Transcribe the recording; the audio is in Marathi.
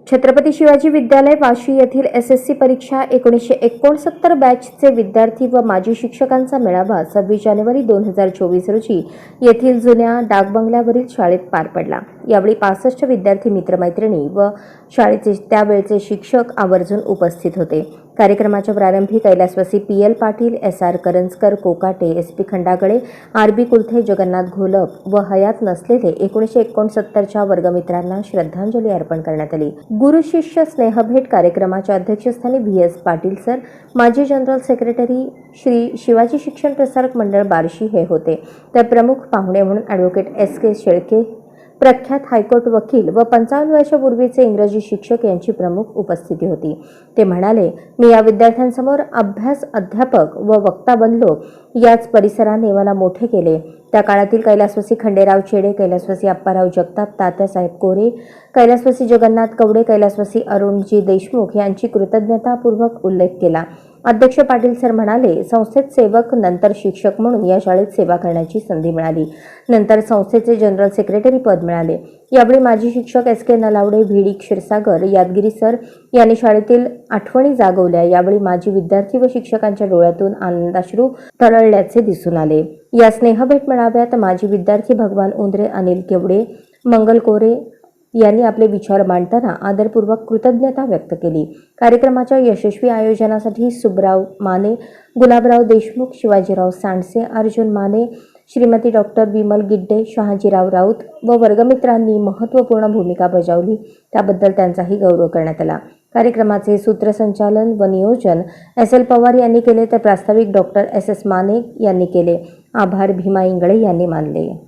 छत्रपती शिवाजी विद्यालय वाशी येथील एसएससी परीक्षा 1969 बॅचचे विद्यार्थी व माजी शिक्षकांचा मेळावा 26 जानेवारी 2024 रोजी येथील जुन्या डाकबंगल्यावरील शाळेत पार पडला। यावेळी 65 विद्यार्थी मित्रमैत्रिणी व शाळेचे त्यावेळचे शिक्षक आवर्जून उपस्थित होते। कार्यक्रमाच्या प्रारंभी कैलासवासी P L Patil, S R Karanjkar, Kokate, S P Khandagale, R B Kulthe, Jagannath Gholap व हयात नसलेले 1969च्या वर्गमित्रांना श्रद्धांजली अर्पण करण्यात आली। गुरु शिष्य स्नेहभेट कार्यक्रमाच्या अध्यक्षस्थानी व्हीएस पाटील सर, माजी जनरल सेक्रेटरी श्री शिवाजी शिक्षण प्रसारक मंडळ बार्शी हे होते। तर प्रमुख पाहुणे म्हणून ॲडव्होकेट एस.के. शेळके, प्रख्यात हायकोर्ट वकील व 55 वर्षापूर्वीचे इंग्रजी शिक्षक यांची प्रमुख उपस्थिती होती। ते म्हणाले, मी या विद्यार्थ्यांसमोर अध्यापक व वक्ता बनलो। याच परिसराने मला मोठे केले। त्या काळातील कैलासवासी खंडेराव चेडे, कैलासवासी अप्पाराव जगताप, तात्यासाहेब कोरे, कैलासवासी जगन्नाथ कवडे, कैलासवासी अरुणजी देशमुख यांची कृतज्ञतापूर्वक उल्लेख केला। अध्यक्ष पाटील सर म्हणाले, संस्थेत सेवक नंतर शिक्षक म्हणून या शाळेत सेवा करण्याची संधी मिळाली। नंतर संस्थेचे जनरल सेक्रेटरी पद मिळाले। यावेळी माजी शिक्षक एस.के. नलावडे, व्ही.डी. क्षीरसागर, यादगिरी सर यांनी शाळेतील आठवणी जागवल्या। यावेळी माजी विद्यार्थी व शिक्षकांच्या डोळ्यातून आनंदाश्रू तरळल्याचे दिसून आले। या स्नेहभेट मेळाव्यात माजी विद्यार्थी भगवान उंद्रे, अनिल केवडे, मंगल कोरे यांनी आपले विचार मांडताना आदरपूर्वक कृतज्ञता व्यक्त केली। कार्यक्रमाच्या यशस्वी आयोजनासाठी सुब्राव माने, गुलाबराव देशमुख, शिवाजीराव सांडसे, अर्जुन माने, श्रीमती डॉक्टर विमल गिड्डे, शहाजीराव राऊत व वर्गमित्रांनी महत्त्वपूर्ण भूमिका बजावली। त्याबद्दल त्यांचाही गौरव करण्यात आला। कार्यक्रमाचे सूत्रसंचालन व नियोजन एस.एल. पवार यांनी केले, तर प्रास्ताविक डॉक्टर एस.एस. माने यांनी केले। आभार भीमा इंगळे यांनी मानले।